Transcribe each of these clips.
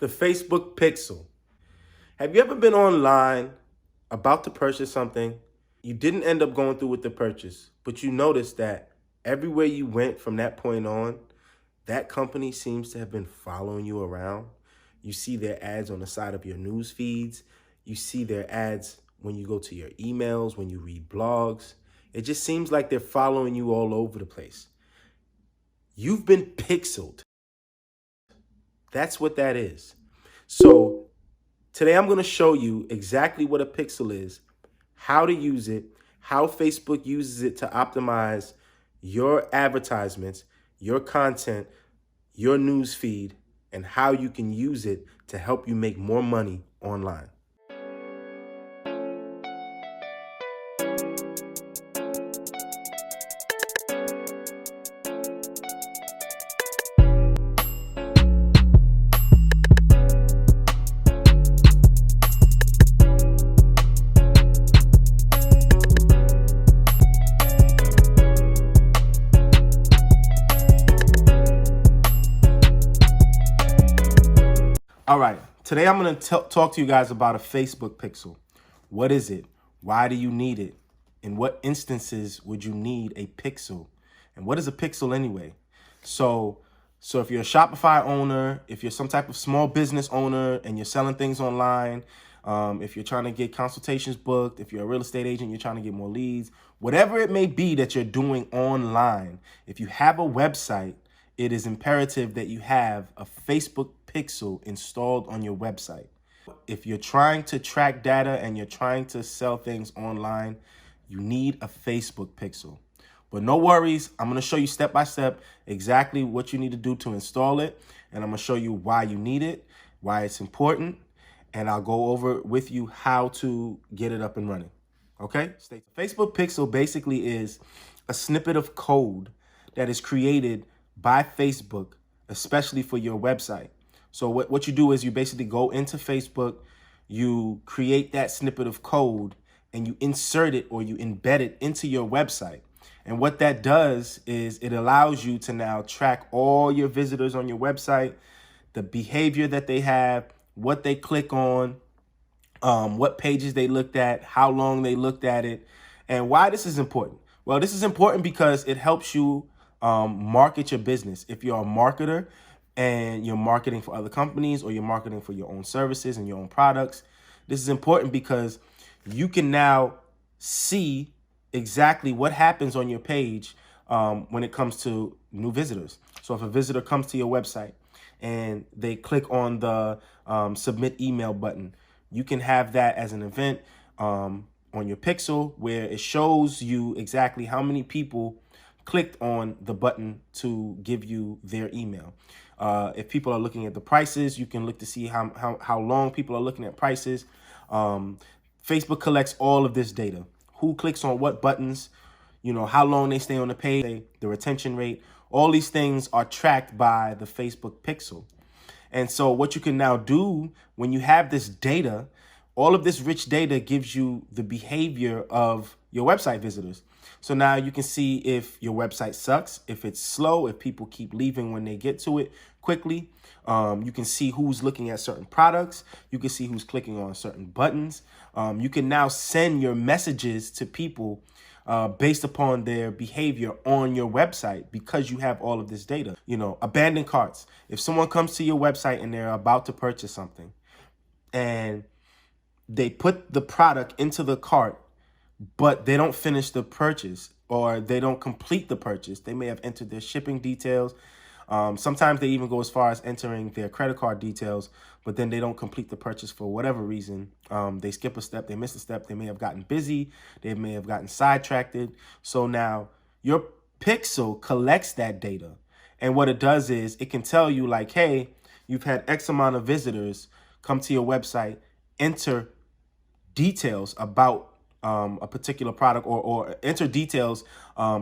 The Facebook Pixel. Have you ever been online about to purchase something? You didn't end up going through with the purchase, but you noticed that everywhere you went from that point on, that company seems to have been following you around. You see their ads on the side of your news feeds. You see their ads when you go to your emails, when you read blogs. It just seems like they're following you all over the place. You've been pixeled. That's what that is. So today I'm going to show you exactly what a pixel is, how to use it, how Facebook uses it to optimize your advertisements, your content, your news feed, and how you can use it to help you make more money online. All right, today I'm going to talk to you guys about a Facebook pixel. What is it? Why do you need it? In what instances would you need a pixel? And what is a pixel anyway? So if you're a Shopify owner, if you're some type of small business owner and you're selling things online, if you're trying to get consultations booked, if you're a real estate agent, you're trying to get more leads, whatever it may be that you're doing online, if you have a website, it is imperative that you have a Facebook pixel installed on your website. If you're trying to track data and you're trying to sell things online, you need a Facebook pixel. But no worries, I'm going to show you step by step exactly what you need to do to install it. And I'm going to show you why you need it, why it's important, and I'll go over with you how to get it up and running. Okay? Facebook pixel basically is a snippet of code that is created by Facebook, especially for your website. So what you do is you basically go into Facebook, you create that snippet of code, and you insert it or you embed it into your website. And what that does is it allows you to now track all your visitors on your website, the behavior that they have, what they click on, what pages they looked at, how long they looked at it, and why this is important. Well, this is important because it helps you market your business. If you're a marketer and you're marketing for other companies or you're marketing for your own services and your own products, this is important because you can now see exactly what happens on your page when it comes to new visitors. So if a visitor comes to your website and they click on the submit email button, you can have that as an event on your pixel where it shows you exactly how many people clicked on the button to give you their email. If people are looking at the prices, you can look to see how long people are looking at prices. Facebook collects all of this data. Who clicks on what buttons, how long they stay on the page, the retention rate. All these things are tracked by the Facebook pixel. And so what you can now do when you have this data, all of this rich data gives you the behavior of your website visitors. So now you can see if your website sucks, if it's slow, if people keep leaving when they get to it quickly. You can see who's looking at certain products. You can see who's clicking on certain buttons. You can now send your messages to people based upon their behavior on your website because you have all of this data. Abandoned carts. If someone comes to your website and they're about to purchase something and they put the product into the cart, but they don't finish the purchase or they don't complete the purchase. They may have entered their shipping details. Sometimes they even go as far as entering their credit card details, but then they don't complete the purchase for whatever reason. They skip a step, they miss a step, they may have gotten busy, they may have gotten sidetracked. So now your pixel collects that data. And what it does is it can tell you like, hey, you've had X amount of visitors come to your website, enter details about a particular product or enter details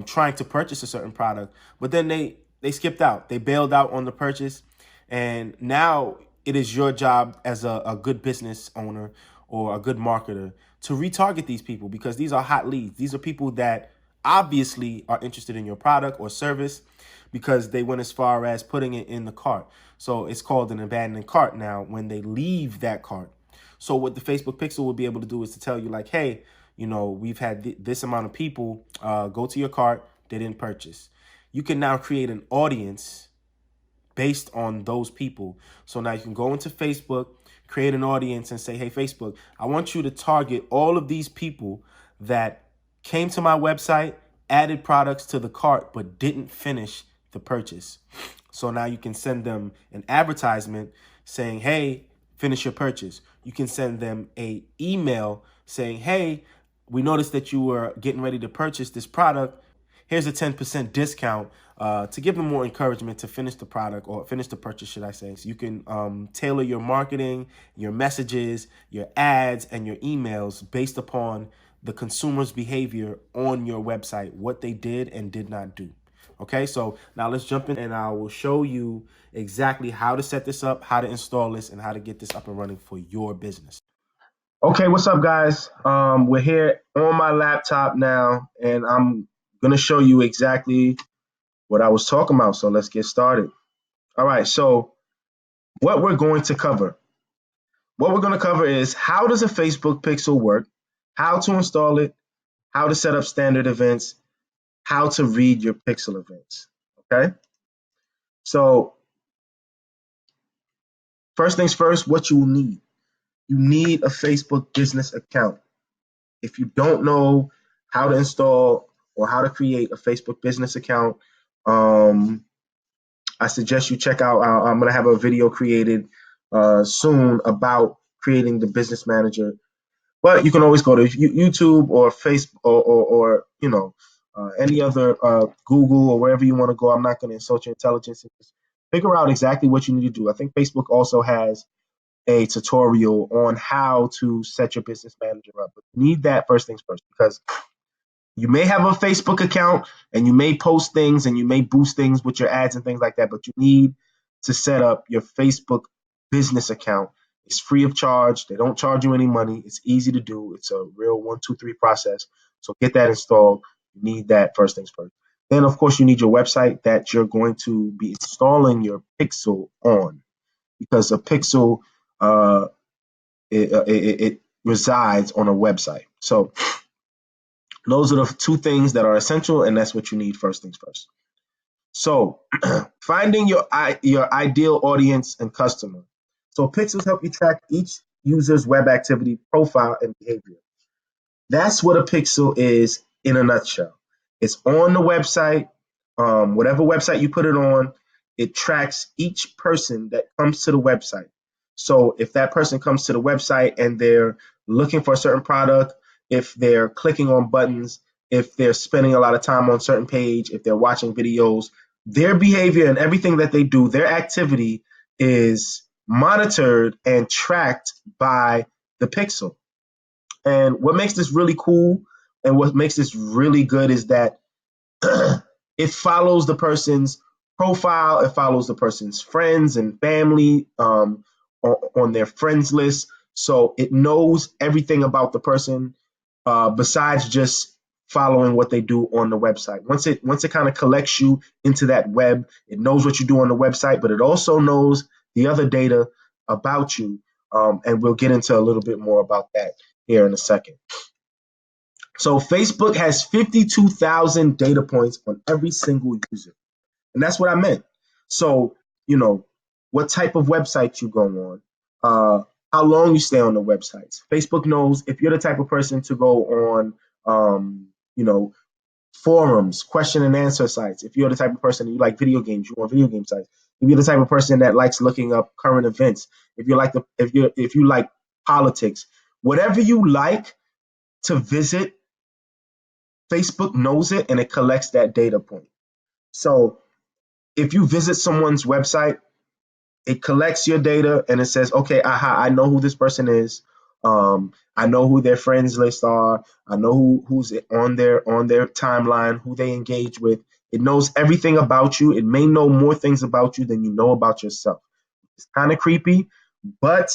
trying to purchase a certain product, but then they skipped out. They bailed out on the purchase. And now it is your job as a good business owner or a good marketer to retarget these people because these are hot leads. These are people that obviously are interested in your product or service because they went as far as putting it in the cart. So it's called an abandoned cart now when they leave that cart. So what the Facebook Pixel will be able to do is to tell you like, hey, we've had this amount of people go to your cart, they didn't purchase. You can now create an audience based on those people. So now you can go into Facebook, create an audience and say, hey, Facebook, I want you to target all of these people that came to my website, added products to the cart, but didn't finish the purchase. So now you can send them an advertisement saying, hey, finish your purchase. You can send them an email saying, hey, we noticed that you were getting ready to purchase this product. Here's a 10% discount to give them more encouragement to finish the product or finish the purchase, should I say. So you can tailor your marketing, your messages, your ads, and your emails based upon the consumer's behavior on your website, what they did and did not do. Okay, so now let's jump in and I will show you exactly how to set this up, how to install this, and how to get this up and running for your business. Okay, what's up, guys? We're here on my laptop now, and I'm going to show you exactly what I was talking about. So let's get started. All right, so what we're going to cover. What we're going to cover is how does a Facebook Pixel work, how to install it, how to set up standard events, how to read your Pixel events. Okay, so first things first, what you will need. You need a Facebook business account. If you don't know how to install or how to create a Facebook business account, I suggest you check out. I'm going to have a video created soon about creating the business manager. But you can always go to YouTube or Facebook or any other Google or wherever you want to go. I'm not going to insult your intelligence. Just figure out exactly what you need to do. I think Facebook also has a tutorial on how to set your business manager up. But you need that first things first, because you may have a Facebook account and you may post things and you may boost things with your ads and things like that, but you need to set up your Facebook business account. It's free of charge. They don't charge you any money. It's easy to do. It's a real 1, 2, 3 process. So get that installed. You need that first things first. Then, of course, you need your website that you're going to be installing your Pixel on, because a Pixel it resides on a website. So those are the two things that are essential, and that's what you need first things first. So finding your ideal audience and customer. So pixels help you track each user's web activity, profile, and behavior. That's what a pixel is in a nutshell. It's on the website. Whatever website you put it on, it tracks each person that comes to the website. So if that person comes to the website and they're looking for a certain product, if they're clicking on buttons, if they're spending a lot of time on certain page, if they're watching videos, their behavior and everything that they do, their activity is monitored and tracked by the pixel. And what makes this really cool and what makes this really good is that it follows the person's profile, it follows the person's friends and family on their friends list. So it knows everything about the person besides just following what they do on the website. Once it kind of collects you into that web, it knows what you do on the website, but it also knows the other data about you. And we'll get into a little bit more about that here in a second. So Facebook has 52,000 data points on every single user. And that's what I meant. So, what type of website you go on, how long you stay on the websites. Facebook knows if you're the type of person to go on, forums, question and answer sites. If you're the type of person you like video games, you want video game sites. If you're the type of person that likes looking up current events, if you like politics, whatever you like to visit, Facebook knows it and it collects that data point. So if you visit someone's website, it collects your data and it says, okay, I know who this person is. I know who their friends list are. I know who's on their timeline, who they engage with. It knows everything about you. It may know more things about you than you know about yourself. It's kind of creepy, but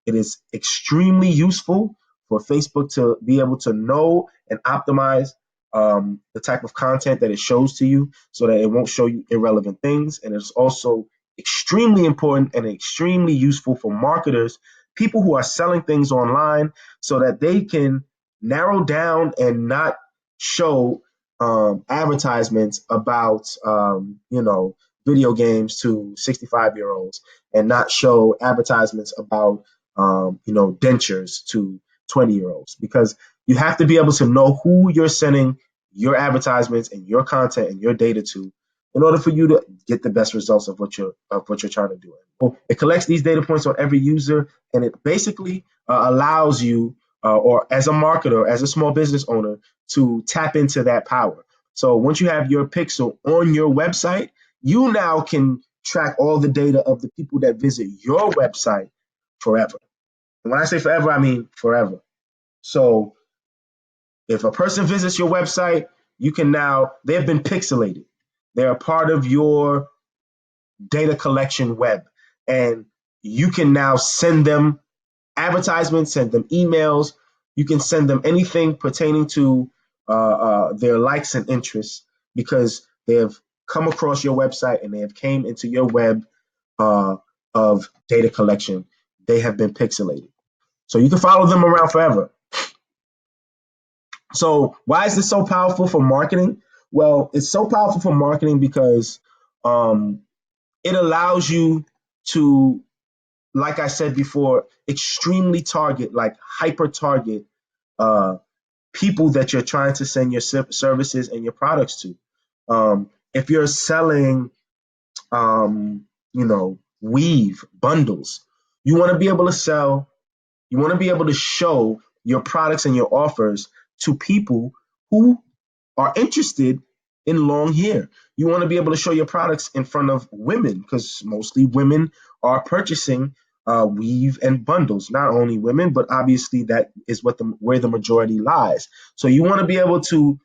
it is extremely useful for Facebook to be able to know and optimize the type of content that it shows to you so that it won't show you irrelevant things. And it's also extremely important and extremely useful for marketers, people who are selling things online, so that they can narrow down and not show advertisements about video games to 65-year-olds, and not show advertisements about dentures to 20-year-olds, because you have to be able to know who you're sending your advertisements and your content and your data to, in order for you to get the best results of what you're trying to do. It collects these data points on every user, and it basically allows you, or as a marketer, as a small business owner, to tap into that power. So once you have your pixel on your website, you now can track all the data of the people that visit your website forever. And when I say forever, I mean forever. So if a person visits your website, you can now, they've been pixelated. They're a part of your data collection web. And you can now send them advertisements, send them emails. You can send them anything pertaining to their likes and interests, because they have come across your website and they have came into your web uh, of data collection. They have been pixelated. So you can follow them around forever. So why is this so powerful for marketing? Well, it's so powerful for marketing because um, it allows you to, like I said before, extremely target, like hyper target uh, people that you're trying to send your services and your products to. If you're selling, weave bundles, you want to be able to sell, you want to be able to show your products and your offers to people who are interested in long hair. You want to be able to show your products in front of women, because mostly women are purchasing weave and bundles. Not only women, but obviously that is where the majority lies. So you want to be able to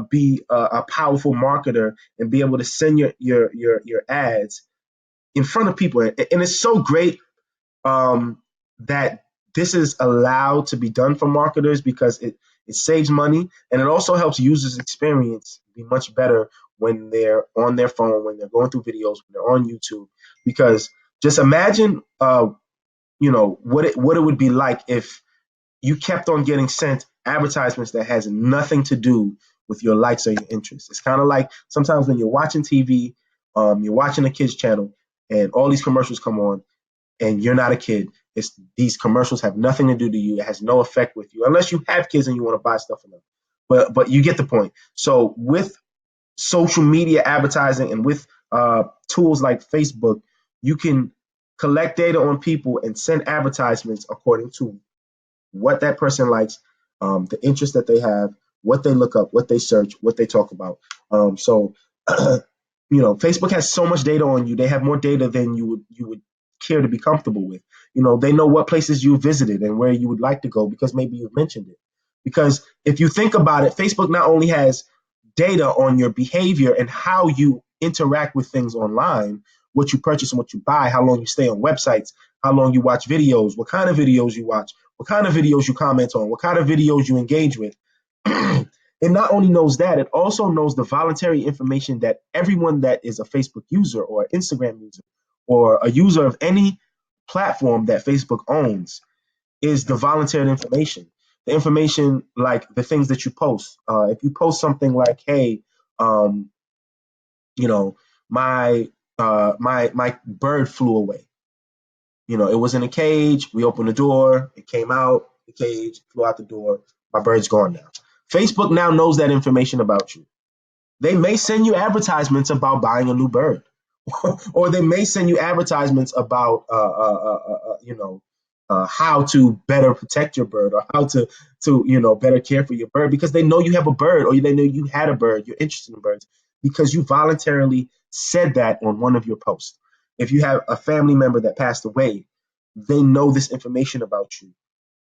be a powerful marketer and be able to send your ads in front of people. And it's so great that this is allowed to be done for marketers, because it saves money, and it also helps users experience be much better when they're on their phone, when they're going through videos, when they're on YouTube. Because just imagine what it would be like if you kept on getting sent advertisements that has nothing to do with your likes or your interests. It's kind of like sometimes when you're watching TV, you're watching a kids channel, and all these commercials come on, and you're not a kid. It's these commercials have nothing to do to you. It has no effect with you, unless you have kids and you want to buy stuff from them. But you get the point. So with social media advertising and with tools like Facebook, you can collect data on people and send advertisements according to what that person likes, the interest that they have, what they look up, what they search, what they talk about. So, Facebook has so much data on you. They have more data than you would care to be comfortable with. They know what places you visited and where you would like to go, because maybe you've mentioned it. Because if you think about it, Facebook not only has data on your behavior and how you interact with things online, what you purchase and what you buy, how long you stay on websites, how long you watch videos, what kind of videos you watch, what kind of videos you comment on, what kind of videos you engage with. It not only knows that, it also knows the voluntary information that everyone that is a Facebook user or Instagram user or a user of any platform that Facebook owns is the voluntary information. The information, like the things that you post. If you post something like, "Hey, um, you know, my bird flew away. It was in a cage. We opened the door. It came out the cage, flew out the door. My bird's gone now." Facebook now knows that information about you. They may send you advertisements about buying a new bird, or they may send you advertisements about, how to better protect your bird, or how to better care for your bird, because they know you have a bird, or they know you had a bird. You're interested in birds because you voluntarily said that on one of your posts. If you have a family member that passed away, they know this information about you.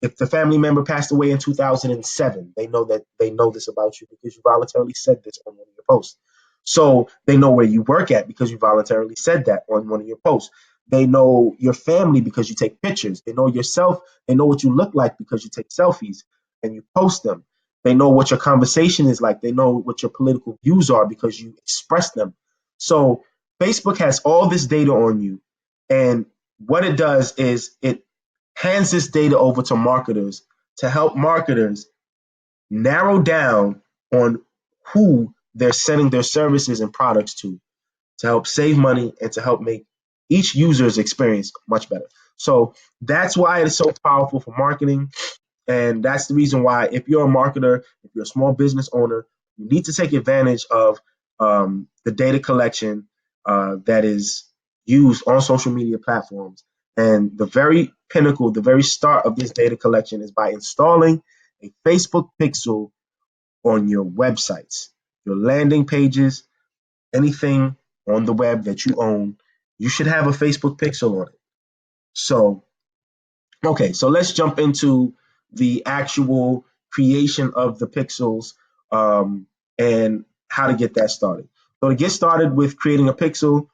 If the family member passed away in 2007, they know this about you because you voluntarily said this on one of your posts. So they know where you work at because you voluntarily said that on one of your posts. They know your family because you take pictures. They know yourself. They know what you look like because you take selfies and you post them. They know what your conversation is like. They know what your political views are because you express them. So Facebook has all this data on you, and what it does is it hands this data over to marketers to help marketers narrow down on who they're sending their services and products to help save money and to help make each user's experience much better. So that's why it's so powerful for marketing. And that's the reason why, if you're a marketer, if you're a small business owner, you need to take advantage of the data collection that is used on social media platforms. And the very pinnacle, the very start of this data collection is by installing a Facebook pixel on your websites, your landing pages, anything on the web that you own. You should have a Facebook pixel on it. So okay, so let's jump into the actual creation of the pixels and how to get that started. So to get started with creating a pixel,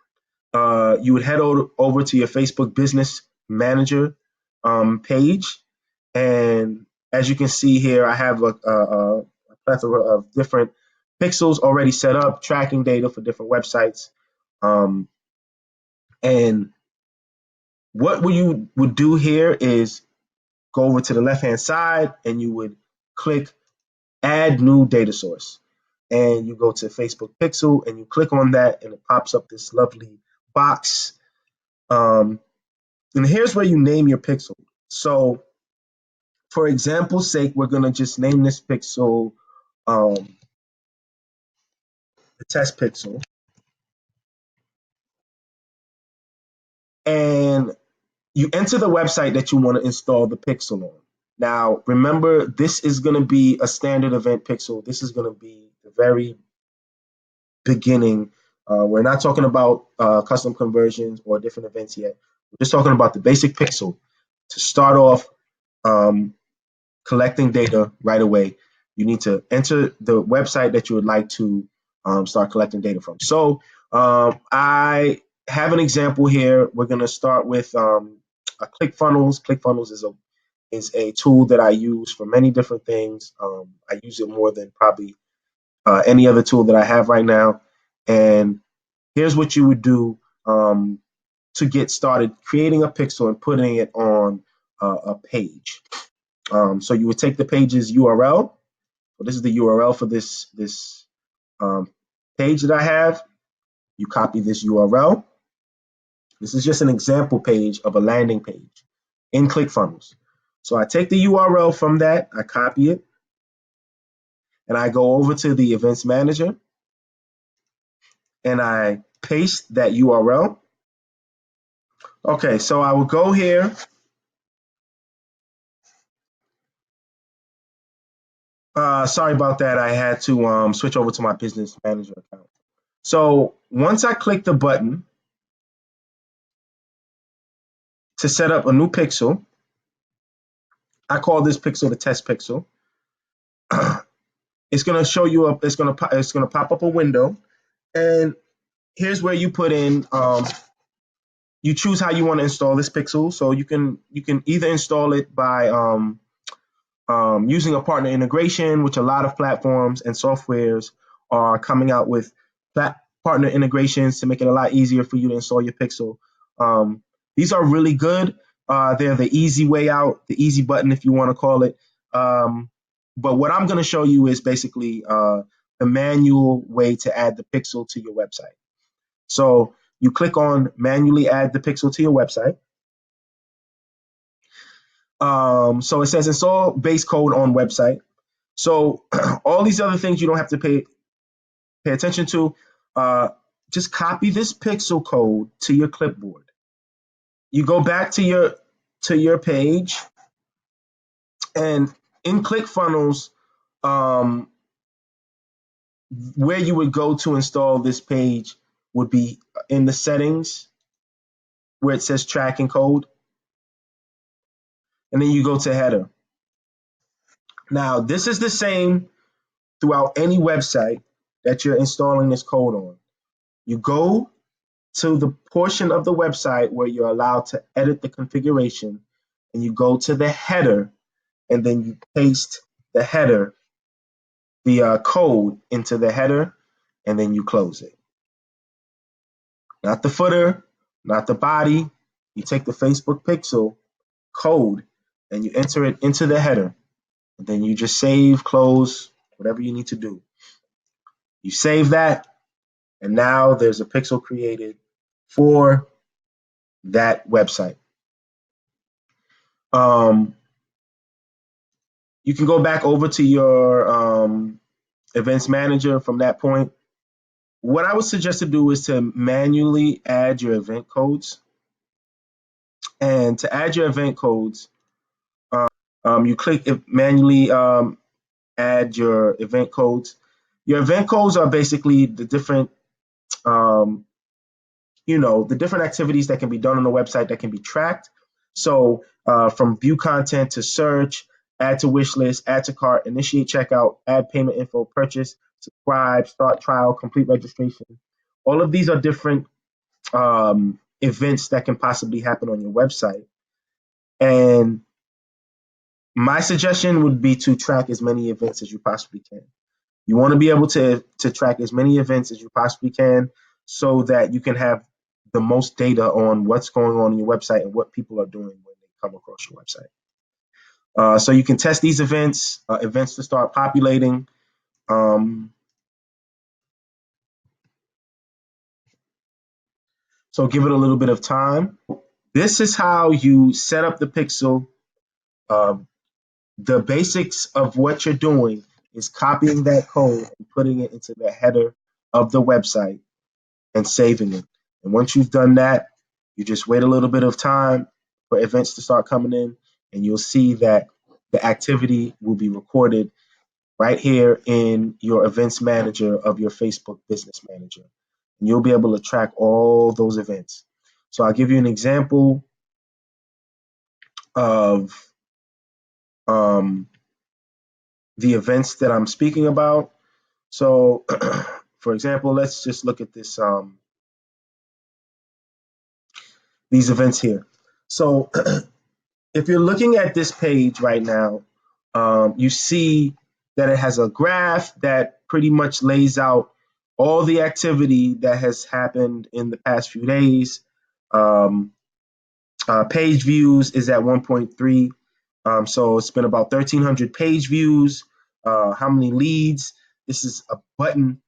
you would head over to your Facebook Business Manager page. And as you can see here, I have a plethora of different pixels already set up, tracking data for different websites. Um, and what you would do here is go over to the left hand side and you would click add new data source, and you go to Facebook pixel and you click on that and it pops up this lovely box, and here's where you name your pixel. So for example's sake, we're going to just name this pixel the test pixel, and you enter the website that you want to install the pixel on. Now, remember, this is going to be a standard event pixel. This is going to be the very beginning. We're not talking about custom conversions or different events yet. We're just talking about the basic pixel to start off collecting data right away. You need to enter the website that you would like to start collecting data from. So I have an example here. We're going to start with a ClickFunnels. ClickFunnels is a tool that I use for many different things. I use it more than probably any other tool that I have right now. And here's what you would do to get started creating a pixel and putting it on a page. So you would take the page's URL. So this is the URL for this page that I have. You copy this URL. This is just an example page of a landing page in ClickFunnels. So I take the URL from that, I copy it, and I go over to the Events Manager and I paste that URL. Okay, so I will go here. Sorry about that. I had to switch over to my Business Manager account. So once I click the button to set up a new pixel, I call this pixel the test pixel. It's going to show you up. It's going to pop up a window, and here's where you put in. You choose how you want to install this pixel. So you can either install it by using a partner integration, which a lot of platforms and softwares are coming out with partner integrations to make it a lot easier for you to install your pixel. These are really good. They're the easy way out, the easy button, if you want to call it. But what I'm going to show you is basically the manual way to add the pixel to your website. So you click on manually add the pixel to your website. So it says install base code on website. So all these other things you don't have to pay attention to. Just copy this pixel code to your clipboard. You go back to your page, and in ClickFunnels, where you would go to install this page would be in the settings where it says tracking code, and then you go to header. Now, this is the same throughout any website that you're installing this code on. You go to the portion of the website where you're allowed to edit the configuration, and you go to the header, and then you paste the header, the code into the header, and then you close it. not the footer, not the body. You take the Facebook pixel code and you enter it into the header. And then you just save, close, whatever you need to do. You save that, and now there's a pixel created for that website. Um, you can go back over to your events manager from that point. What I would suggest to do is to manually add your event codes. And to add your event codes, you click manually add your event codes. Your event codes are basically the different, um, the different activities that can be done on the website that can be tracked. So from view content to search, add to wish list, add to cart, initiate checkout, add payment info, purchase, subscribe, start trial, complete registration. All of these are different events that can possibly happen on your website. And my suggestion would be to track as many events as you possibly can. You want to be able to track as many events as you possibly can so that you can have the most data on what's going on your website and what people are doing when they come across your website. So you can test these events to start populating. So give it a little bit of time. This is how you set up the pixel. Uh, the basics of what you're doing is copying that code and putting it into the header of the website and saving it. And once you've done that, you just wait a little bit of time for events to start coming in, and you'll see that the activity will be recorded right here in your events manager of your Facebook business manager. And you'll be able to track all those events. So I'll give you an example of the events that I'm speaking about. So, for example, let's just look at this these events here. So, if you're looking at this page right now, you see that it has a graph that pretty much lays out all the activity that has happened in the past few days. Um, Page views is at 1.3. So it's been about 1,300 page views. How many leads? This is a button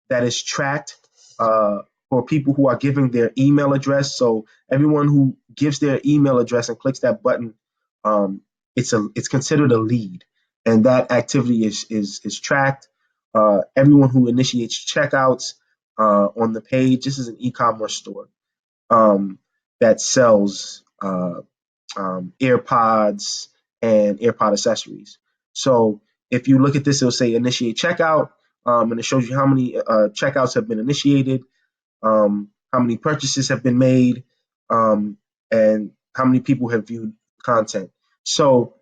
that is tracked for people who are giving their email address. So everyone who gives their email address and clicks that button, um, it's considered a lead, and that activity is tracked. Everyone who initiates checkouts on the page. This is an e-commerce store um, that sells AirPods and AirPod accessories. So if you look at this, it'll say initiate checkout, and it shows you how many checkouts have been initiated, how many purchases have been made, and how many people have viewed content. So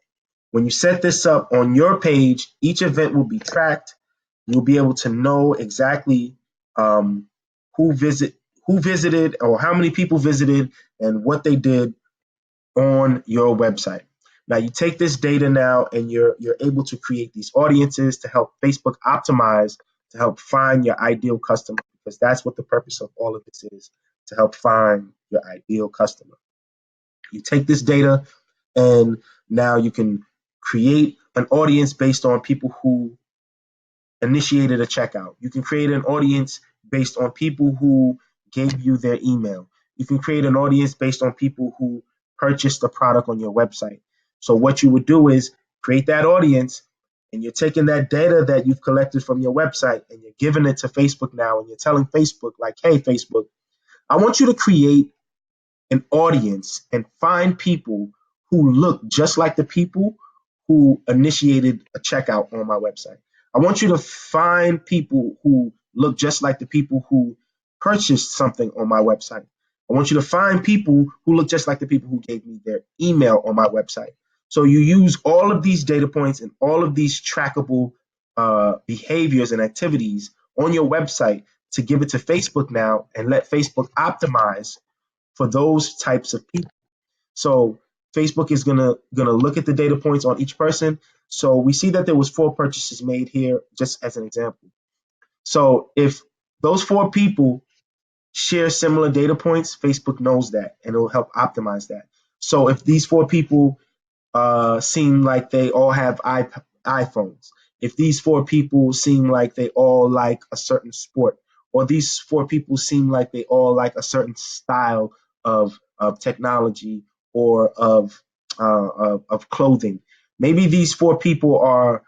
when you set this up on your page, each event will be tracked. You'll be able to know exactly um, who visit who visited or how many people visited and what they did on your website. Now you take this data now and you're able to create these audiences to help Facebook optimize to help find your ideal customer, because that's what the purpose of all of this is, to help find your ideal customer. You take this data and now you can create an audience based on people who initiated a checkout. You can create an audience based on people who gave you their email. You can create an audience based on people who purchased the product on your website. So what you would do is create that audience, and you're taking that data that you've collected from your website and you're giving it to Facebook now, and you're telling Facebook like, hey, Facebook, I want you to create an audience and find people who look just like the people who initiated a checkout on my website. I want you to find people who look just like the people who purchased something on my website. I want you to find people who look just like the people who gave me their email on my website. So you use all of these data points and all of these trackable behaviors and activities on your website to give it to Facebook now and let Facebook optimize for those types of people. So Facebook is gonna look at the data points on each person. So we see that there was 4 purchases made here, just as an example. So if those 4 people share similar data points, Facebook knows that and it'll help optimize that. So if these 4 people seem like they all have iPhones, if these 4 people seem like they all like a certain sport, or these 4 people seem like they all like a certain style of technology or of clothing, maybe these 4 people are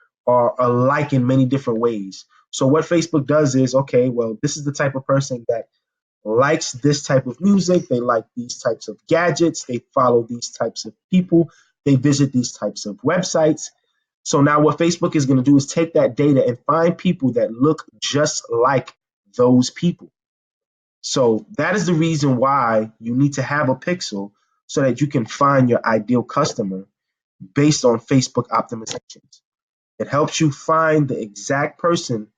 alike in many different ways. So what Facebook does is, okay, well, this is the type of person that likes this type of music, they like these types of gadgets, they follow these types of people, they visit these types of websites. So now what Facebook is going to do is take that data and find people that look just like those people. So that is the reason why you need to have a pixel, so that you can find your ideal customer based on Facebook optimizations. It helps you find the exact person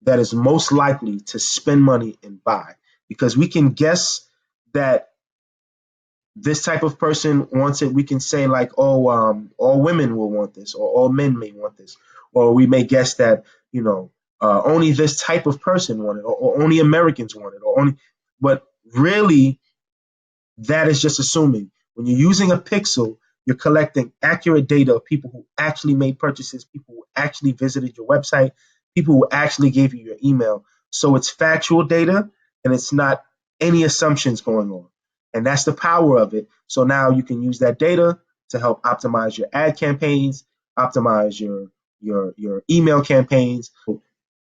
that is most likely to spend money and buy, because we can guess that this type of person wants it. We can say like, oh, all women will want this, or all men may want this, or we may guess that, only this type of person want it, or only Americans want it, or only. But really, that is just assuming. When you're using a pixel, you're collecting accurate data of people who actually made purchases, people who actually visited your website, people who actually gave you your email. So it's factual data, and it's not any assumptions going on. And that's the power of it. So now you can use that data to help optimize your ad campaigns, optimize your email campaigns.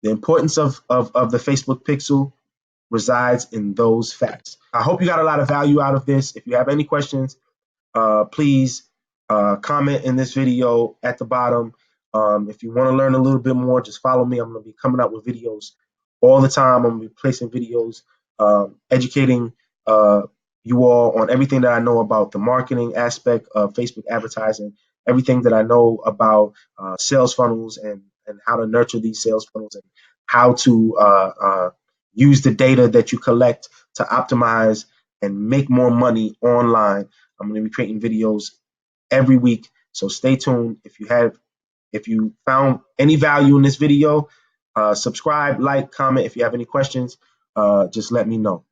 The importance of the Facebook pixel resides in those facts. I hope you got a lot of value out of this. If you have any questions, please comment in this video at the bottom. If you want to learn a little bit more, just follow me. I'm going to be coming out with videos all the time. I'm going to be placing videos, educating you all on everything that I know about the marketing aspect of Facebook advertising, everything that I know about sales funnels, and how to nurture these sales funnels, and how to use the data that you collect to optimize and make more money online. I'm going to be creating videos every week, so stay tuned. If you found any value in this video, subscribe, like, comment. If you have any questions, just let me know.